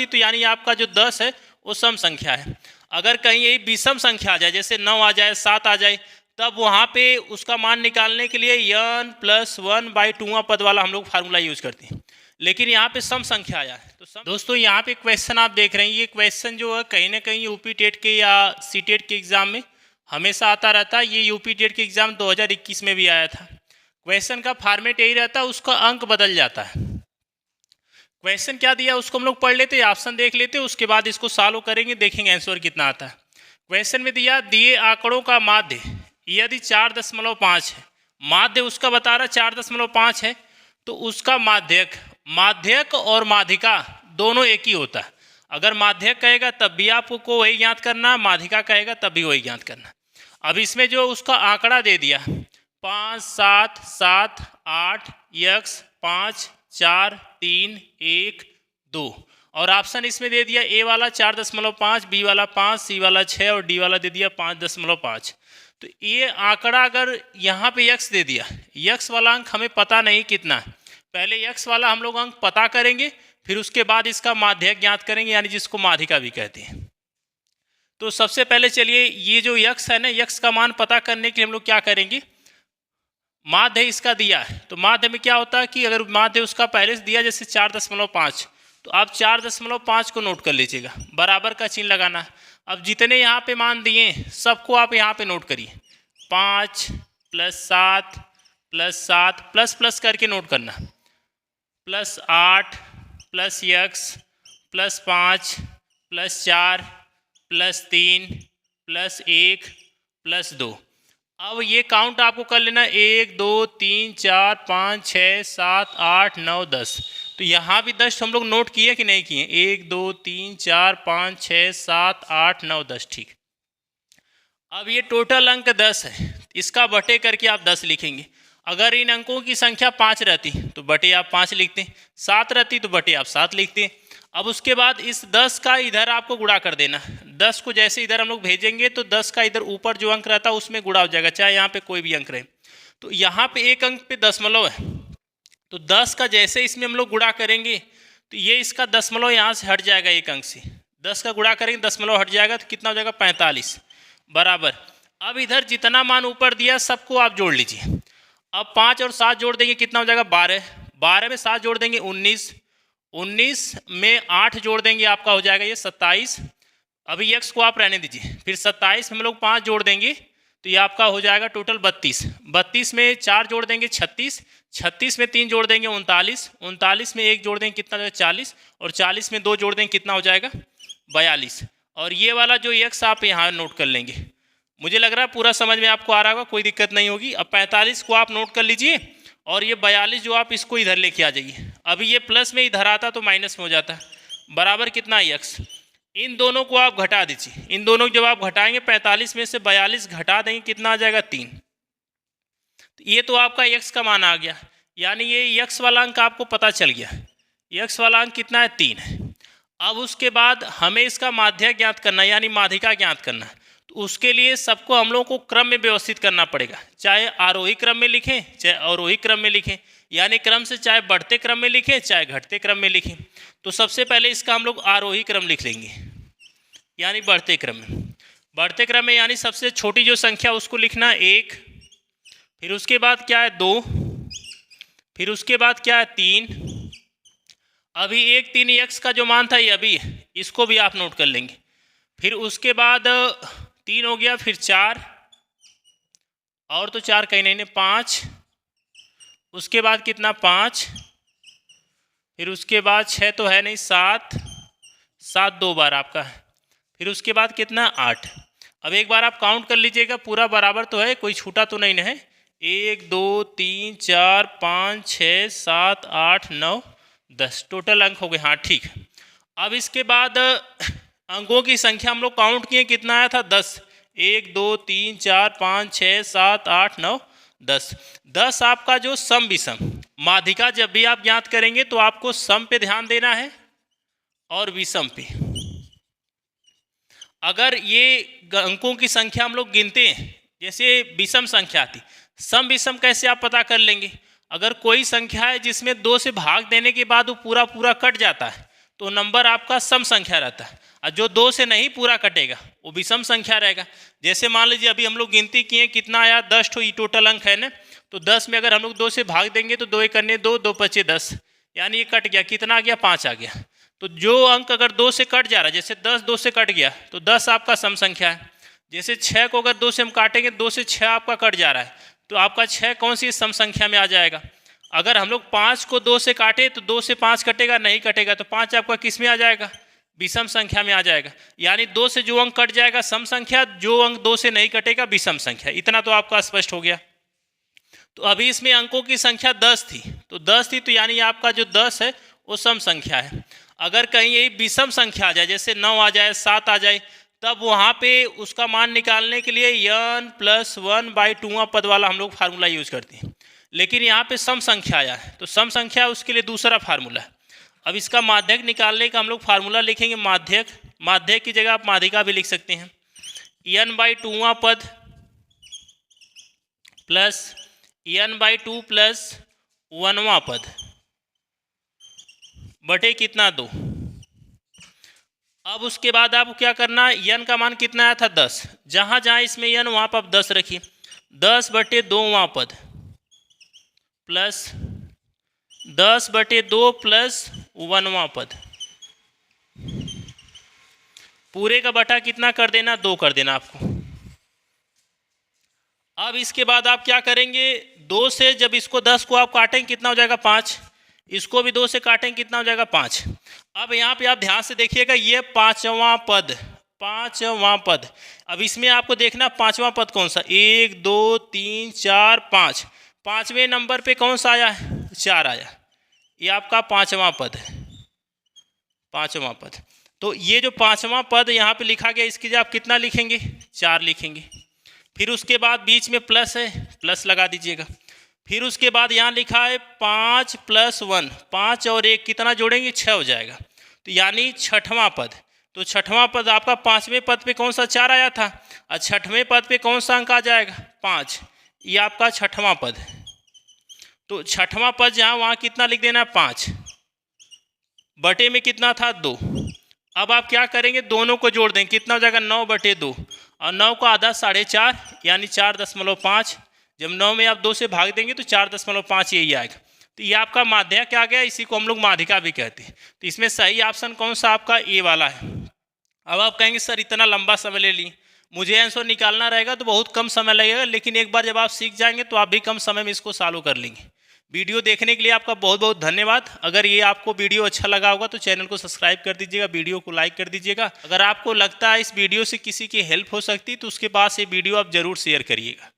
तो यानी आपका जो 10 है वो सम संख्या है। अगर कहीं यही विषम संख्या आ जाए, जैसे 9 आ जाए, 7 आ जाए, तब वहाँ पे उसका मान निकालने के लिए n + 1/2 पद वाला हम लोग फार्मूला यूज करते हैं। लेकिन यहाँ पे सम संख्या आया है तो दोस्तों यहाँ पे क्वेश्चन आप देख रहे हैं, ये क्वेश्चन जो है कहीं ना कहीं यूपी टेट के या सी टेट के एग्जाम में हमेशा आता रहता है। ये यूपी टेट के एग्जाम 2021 में भी आया था। क्वेश्चन का फॉर्मेट यही रहता है, उसका अंक बदल जाता है। क्वेश्चन क्या दिया उसको हम लोग पढ़ लेते, ऑप्शन देख लेते, उसके बाद इसको सॉल्व करेंगे, देखेंगे आंसर कितना आता है। क्वेश्चन में दिया दिए आंकड़ों का माध्य यदि 4.5 है, माध्य उसका बता रहा 4.5 है, तो उसका माध्यक और माध्यिका दोनों एक ही होता है। अगर माध्यक कहेगा तब भी आपको वही ज्ञात करना, माध्यिका कहेगा तब भी वही ज्ञात करना। अब इसमें जो उसका आंकड़ा दे दिया 5 7 7 8 x 5 4 3 1 2, और ऑप्शन इसमें दे दिया ए वाला 4.5, बी वाला 5, सी वाला 6 और डी वाला दे दिया 5.5। तो ये आंकड़ा अगर यहाँ पे x दे दिया, x वाला अंक हमें पता नहीं कितना है, पहले x वाला हम लोग अंक पता करेंगे, फिर उसके बाद इसका माध्यक ज्ञात करेंगे, यानी जिसको माध्यिका भी कहते हैं। तो सबसे पहले चलिए ये जो x है ना, x का मान पता करने के लिए हम लोग क्या करेंगे, माध्य इसका दिया है तो माध्य में क्या होता है कि अगर माध्य उसका पहले से दिया जैसे 4.5, तो आप 4.5 को नोट कर लीजिएगा, बराबर का चिन्ह लगाना है। अब जितने यहाँ पे मान दिए सबको आप यहाँ पे नोट करिए, 5 + 7 + 7 प्लस करके नोट करना, +8 + x + 5 + 4 + 3 + 1 + 2। अब ये काउंट आपको कर लेना 1 2 3 4 5 6 7 8 9 10। तो यहाँ भी 10 हम लोग नोट किए कि नहीं किए, 1 2 3 4 5 6 7 8 9 10, ठीक। अब ये टोटल अंक 10 है, इसका बटे करके आप 10 लिखेंगे। अगर इन अंकों की संख्या 5 रहती तो बटे आप 5 लिखते, 7 रहती तो बटे आप 7 लिखते। अब उसके बाद इस 10 का इधर आपको गुणा कर देना, 10 को जैसे इधर हम लोग भेजेंगे तो 10 का इधर ऊपर जो अंक रहता है उसमें गुणा हो जाएगा, चाहे यहाँ पे कोई भी अंक रहे। तो यहाँ पे एक अंक पे दशमलव है, तो 10 का जैसे इसमें हम लोग गुणा करेंगे तो ये इसका दशमलव यहाँ से हट जाएगा, एक अंक से 10 का गुणा करेंगे दशमलव हट जाएगा, तो कितना हो जाएगा 45 बराबर। अब इधर जितना मान ऊपर दिया सबको आप जोड़ लीजिए। अब 5 और 7 जोड़ देंगे कितना हो जाएगा 12, 12 में 7 जोड़ देंगे 19, 19 में 8 जोड़ देंगे आपका हो जाएगा ये 27। अभी x को आप रहने दीजिए, फिर 27 में हम लोग 5 जोड़ देंगे तो ये आपका हो जाएगा टोटल 32, 32 में 4 जोड़ देंगे 36, 36 में 3 जोड़ देंगे 39, 39 में 1 जोड़ देंगे कितना हो जाएगा 40, और 40 में 2 जोड़ देंगे कितना हो जाएगा 42। और ये वाला जो x आप यहाँ नोट कर लेंगे, मुझे लग रहा है पूरा समझ में आपको आ रहा होगा, कोई दिक्कत नहीं होगी। अब 45 को आप नोट कर लीजिए और ये 42 जो आप इसको इधर लेके आ जाइए। अभी ये प्लस में इधर आता तो माइनस में हो जाता, बराबर कितना x। इन दोनों को आप घटा दीजिए, इन दोनों जब आप घटाएंगे 45 में से 42 घटा देंगे कितना आ जाएगा 3। तो ये तो आपका x का मान आ गया, यानी ये x वाला अंक आपको पता चल गया, x वाला अंक कितना है 3 है। अब उसके बाद हमें इसका माध्यक ज्ञात करना यानी माध्यिका ज्ञात करना, तो उसके लिए सबको हम लोग को क्रम में व्यवस्थित करना पड़ेगा, चाहे आरोही क्रम में लिखें चाहे अवरोही क्रम में लिखें, यानी क्रम से चाहे बढ़ते क्रम में लिखें चाहे घटते क्रम में लिखें। तो सबसे पहले इसका हम लोग आरोही क्रम लिख लेंगे, यानी बढ़ते क्रम में। बढ़ते क्रम में यानी सबसे छोटी जो संख्या उसको लिखना 1, फिर उसके बाद क्या है 2, फिर उसके बाद क्या है 3। अभी 1 3 x का जो मान था ये अभी, इसको भी आप नोट कर लेंगे। फिर उसके बाद 3 हो गया, फिर 4 और तो 4 कहीं नहीं 5, उसके बाद कितना 5, फिर उसके बाद 6 तो है नहीं 7, 7 2 बार आपका है, फिर उसके बाद कितना 8। अब एक बार आप काउंट कर लीजिएगा, पूरा बराबर तो है, कोई छूटा तो नहीं है। 1 2 3 4 5 6 7 8 9 10 टोटल अंक हो गए, हाँ ठीक। अब इसके बाद अंकों की संख्या हम लोग काउंट किए कितना आया था 10, 1 2 3 4 5 6 7 8 9 10। 10 आपका जो सम विषम माध्यिका जब भी आप ज्ञात करेंगे तो आपको सम पे ध्यान देना है और विषम पे। अगर ये अंकों की संख्या हम लोग गिनते हैं, जैसे विषम संख्या आती, सम विषम कैसे आप पता कर लेंगे, अगर कोई संख्या है जिसमें 2 से भाग देने के बाद वो पूरा कट जाता है तो नंबर आपका सम संख्या रहता है, और जो 2 से नहीं पूरा कटेगा वो विषम संख्या रहेगा। जैसे मान लीजिए अभी हम लोग गिनती किए कितना आया, 10 ठो, ये टोटल अंक है ना। तो 10 में अगर हम लोग 2 से भाग देंगे तो 2 एक अन्य 2, 2 पचे 10, यानी ये कट गया, कितना आ गया, 5 आ गया। तो जो अंक अगर 2 से कट जा रहा है, जैसे 10 2 से कट गया तो 10 आपका सम संख्या है। जैसे 6 को अगर 2 से हम काटेंगे, 2 से 6 आपका कट जा रहा है, तो आपका 6 कौन सी सम संख्या में आ जाएगा। अगर हम लोग 5 को 2 से काटे तो 2 से 5 कटेगा, नहीं कटेगा, तो 5 आपका किस में आ जाएगा, विषम संख्या में आ जाएगा। यानी 2 से जो अंक कट जाएगा सम संख्या, जो अंक 2 से नहीं कटेगा विषम संख्या। इतना तो आपका स्पष्ट हो गया। तो अभी इसमें अंकों की संख्या 10 थी, तो 10 थी, तो यानी आपका जो 10 है वो सम संख्या है। अगर कहीं यही विषम संख्या आ जाए, जैसे 9 आ जाए, 7 आ जाए, तब वहाँ पे उसका मान निकालने के लिए n+1/2 पद वाला हम लोग फार्मूला यूज करते हैं। लेकिन यहाँ पे सम संख्या आया है, तो सम संख्या उसके लिए दूसरा फार्मूला है। अब इसका माध्यक निकालने का हम लोग फार्मूला लिखेंगे। माध्यक की जगह आप माध्यिका भी लिख सकते हैं। n/2 पद प्लस n/2 प्लस 1वां पद बटे कितना, 2। अब उसके बाद आपको क्या करना, n का मान कितना आया था, 10। जहाँ जहाँ इसमें n वहाँ पर आप 10 रखिए। 10/2वां पद प्लस 10/2 प्लस 1वां पद, पूरे का बटा कितना कर देना, 2 कर देना आपको। अब इसके बाद आप क्या करेंगे, 2 से जब इसको 10 को आप काटेंगे कितना हो जाएगा, 5। इसको भी 2 से काटेंगे कितना हो जाएगा, 5। अब यहाँ पे आप ध्यान से देखिएगा, ये 5वां पद। अब इसमें आपको देखना 5वां पद कौन सा, 1 2 3 4 5, 5वें नंबर पे कौन सा आया है, 4 आया। ये आपका 5वां पद है, 5वां पद। तो ये जो 5वां पद यहाँ पे लिखा गया, इसकी जगह आप कितना लिखेंगे, 4 लिखेंगे। फिर उसके बाद बीच में प्लस है, प्लस लगा दीजिएगा। फिर उसके बाद यहाँ लिखा है 5 + 1, 5 और 1 कितना जोड़ेंगे, 6 हो जाएगा। तो यानी 6वां पद। तो 6वां पद आपका 5वें पद पे कौन सा, 4 आया था, और 6वें पद पे कौन सा अंक आ जाएगा, 5। ये आपका 6वां पद है। तो 6वां पद जहाँ वहाँ कितना लिख देना, 5 बटे में कितना था, 2। अब आप क्या करेंगे, दोनों को जोड़ देंगे, कितना हो जाएगा, 9/2, और 9 का आधा 4.5, यानी 4.5। जब 9 में आप 2 से भाग देंगे तो 4.5 यही आएगा। तो ये आपका माध्यक आ गया, इसी को हम लोग माध्यिका भी कहते हैं। तो इसमें सही ऑप्शन कौन सा आपका, ए वाला है। अब आप कहेंगे सर इतना लंबा समय ले ली, मुझे आंसर निकालना रहेगा तो बहुत कम समय लगेगा, लेकिन एक बार जब आप सीख जाएंगे तो आप भी कम समय में इसको सॉल्व कर लेंगे। वीडियो देखने के लिए आपका बहुत बहुत धन्यवाद। अगर ये आपको वीडियो अच्छा लगा होगा तो चैनल को सब्सक्राइब कर दीजिएगा, वीडियो को लाइक कर दीजिएगा। अगर आपको लगता है इस वीडियो से किसी की हेल्प हो सकती है तो उसके पास ये वीडियो आप जरूर शेयर करिएगा।